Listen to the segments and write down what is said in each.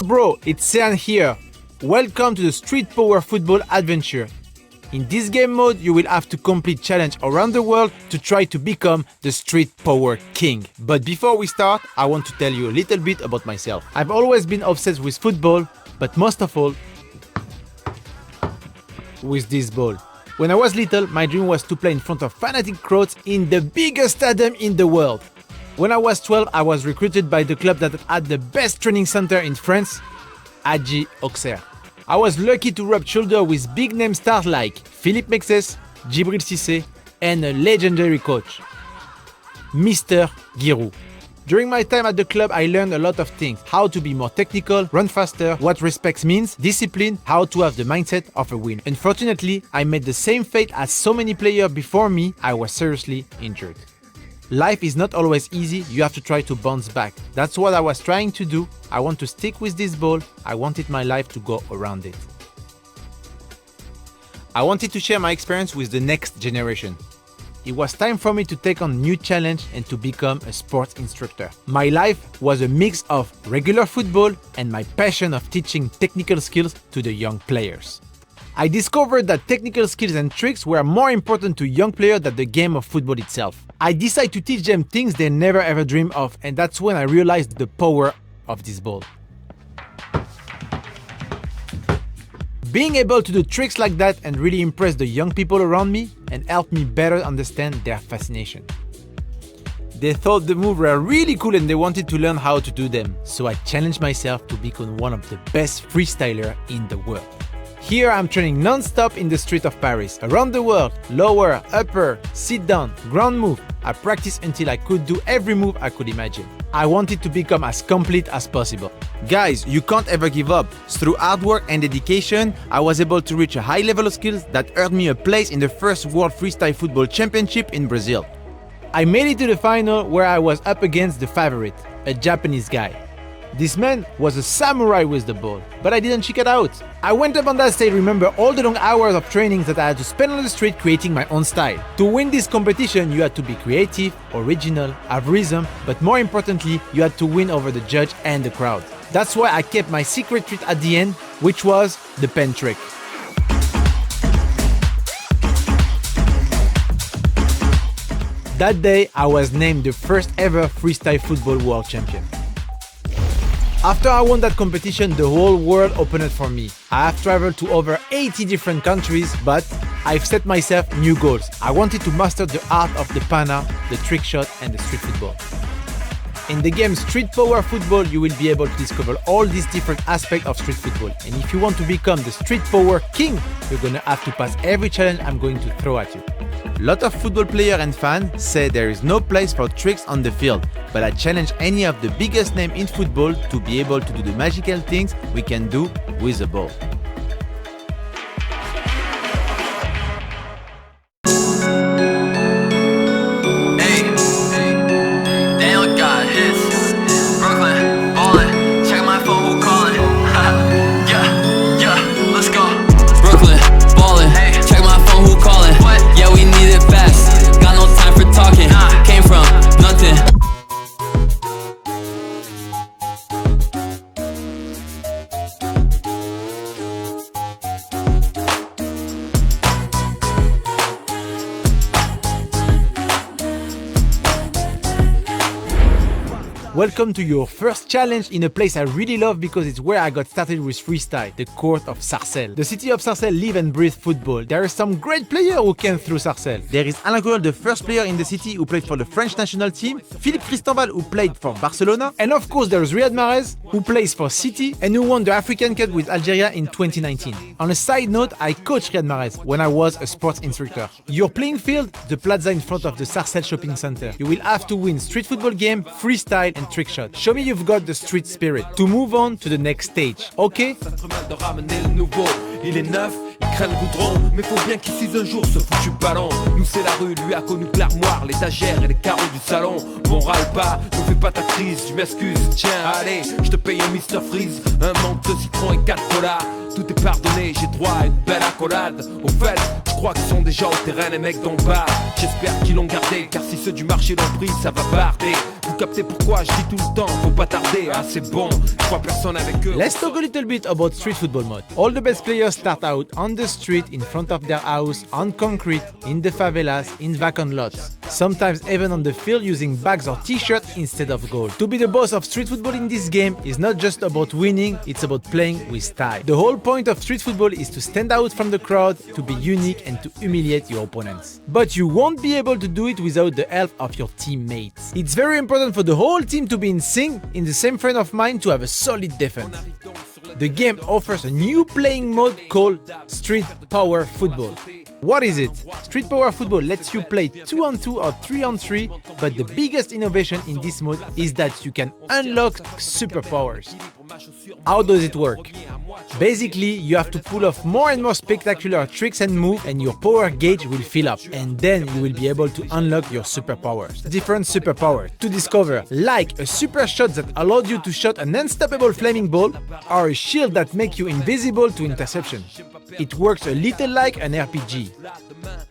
Bro, it's Sean here. Welcome to the Street Power Football Adventure. In this game mode, you will have to complete challenge around the world to try to become the Street Power King. But before we start, I want to tell you a little bit about myself. I've always been obsessed with football, but most of all, with this ball. When I was little, my dream was to play in front of fanatic crowds in the biggest stadium in the world. When I was 12, I was recruited by the club that had the best training center in France, AG Auxerre. I was lucky to rub shoulders with big name stars like Philippe Mexes, Djibril Cissé, and a legendary coach, Mr. Giroud. During my time at the club, I learned a lot of things. How to be more technical, run faster, what respect means, discipline, how to have the mindset of a winner. Unfortunately, I made the same fate as so many players before me. I was seriously injured. Life is not always easy, you have to try to bounce back. That's what I was trying to do. I want to stick with this ball. I wanted my life to go around it. I wanted to share my experience with the next generation. It was time for me to take on a new challenge and to become a sports instructor. My life was a mix of regular football and my passion of teaching technical skills to the young players. I discovered that technical skills and tricks were more important to young players than the game of football itself. I decided to teach them things they never ever dreamed of, and that's when I realized the power of this ball. Being able to do tricks like that and really impress the young people around me and help me better understand their fascination. They thought the moves were really cool and they wanted to learn how to do them, so I challenged myself to become one of the best freestylers in the world. Here I'm training non-stop in the street of Paris, around the world, lower, upper, sit down, ground move. I practiced until I could do every move I could imagine. I wanted to become as complete as possible. Guys, you can't ever give up. Through hard work and dedication, I was able to reach a high level of skills that earned me a place in the first World Freestyle Football Championship in Brazil. I made it to the final where I was up against the favorite, a Japanese guy. This man was a samurai with the ball, but I didn't check it out. I went up on that stage, remember all the long hours of training that I had to spend on the street creating my own style. To win this competition, you had to be creative, original, have rhythm, but more importantly, you had to win over the judge and the crowd. That's why I kept my secret trick at the end, which was the pen trick. That day, I was named the first ever freestyle football world champion. After I won that competition, the whole world opened for me. I have traveled to over 80 different countries, but I've set myself new goals. I wanted to master the art of the pana, the trick shot, and the street football. In the game Street Power Football, you will be able to discover all these different aspects of street football. And if you want to become the Street Power King, you're gonna have to pass every challenge I'm going to throw at you. A lot of football players and fans say there is no place for tricks on the field, but I challenge any of the biggest names in football to be able to do the magical things we can do with the ball. Welcome to your first challenge in a place I really love because it's where I got started with freestyle, the court of Sarcelles. The city of Sarcelles live and breathe football. There are some great players who came through Sarcelles. There is Alain Goyol, the first player in the city who played for the French national team, Philippe Cristanval who played for Barcelona, and of course there is Riyad Mahrez who plays for City and who won the African Cup with Algeria in 2019. On a side note, I coached Riyad Mahrez when I was a sports instructor. Your playing field, the plaza in front of the Sarcelles shopping center. You will have to win street football game, freestyle and trick shot. Show me you've got the street spirit to move on to the next stage, okay? Il est neuf, il craint le goudron, mais faut bien qu'il utilise un jour ce foutu ballon. Nous c'est la rue, lui a connu que l'armoire, l'étagère et les carreaux du salon. Bon râle pas, ne fais pas ta crise, je m'excuse, tiens allez, je te paye un Mr Freeze, un manque de citron et 4 dollars. tout est pardonné, j'ai droit à une belle accolade. Au fait, je crois qu'ils sont déjà au terrain les mecs d'en bas. J'espère qu'ils l'ont gardé, car si ceux du marché l'ont pris, ça va barder. Vous captez pourquoi je dis tout le temps, faut pas tarder, ah c'est bon, je crois personne avec eux. Let's talk a little bit about street football mode. All the best players start out on the street, in front of their house, on concrete, in the favelas, in vacant lots. Sometimes even on the field using bags or t-shirts instead of goal. To be the boss of street football in this game is not just about winning, it's about playing with style. The whole point of street football is to stand out from the crowd, to be unique and to humiliate your opponents. But you won't be able to do it without the help of your teammates. It's very important for the whole team to be in sync, in the same frame of mind, to have a solid defense. The game offers a new playing mode called Street Power Football. What is it? Street Power Football lets you play 2-on-2 or 3-on-3, but the biggest innovation in this mode is that you can unlock superpowers. How does it work? Basically, you have to pull off more and more spectacular tricks and moves, and your power gauge will fill up, and then you will be able to unlock your superpowers. Different superpowers to discover, like a super shot that allowed you to shoot an unstoppable flaming ball, or a shield that makes you invisible to interception. It works a little like an RPG.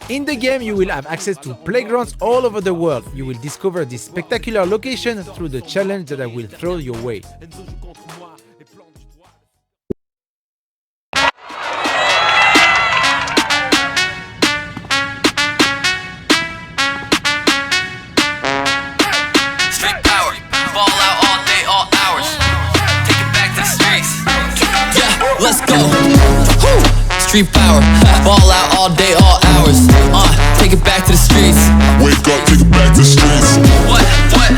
In the game, you will have access to playgrounds all over the world. You will discover this spectacular location through the challenge that I will throw your way. Street power, ball out all day, all hours. Take it back to the streets. Yeah, let's go. Woo! Street power, ball out all day, all hours. Take it back to the streets. Wake up, take it back to the streets. What?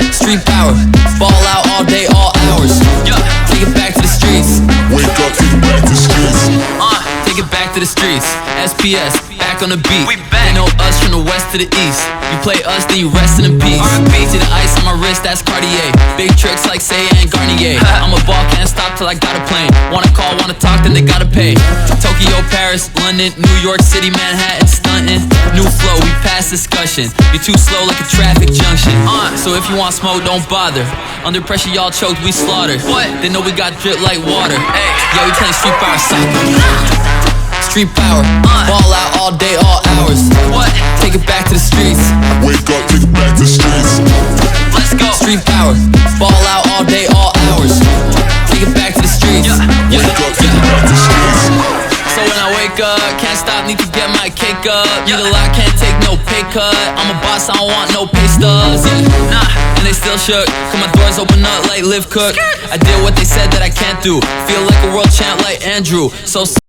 Street power, ball out all day, all hours. Yeah, take it back to the streets. Wake up, take it back to the streets. Take it back to the streets. SPS, back on the beat. They know us from the west to the east. You play us, then you rest in peace. See the ice on my wrist, that's Cartier. Big tricks like Say and Garnier. I'm a ball, can't stop till I got a plane. Wanna call, wanna talk, then they gotta pay. Tokyo, Paris, London, New York City, Manhattan, stunting. New flow, we pass discussion. You're too slow like a traffic junction. So if you want smoke, don't bother. Under pressure, y'all choked, we slaughtered. What? They know we got drip like water. Yeah, we playing street power soccer. Street power, ball out all day, all hours. What? Take it back to the streets. Wake up, take it back to the streets. Let's go. Street power, ball out all day, all hours. Take it back to the streets. Wake up, take it back to the streets. So when I wake up, can't stop, need to get my cake up. Need a lot, can't take no pay cut. I'm a boss, I don't want no pay stubs. Nah, and they still shook. Cause my doors open up like Liv Cook. I did what they said that I can't do. Feel like a world champ like Andrew. So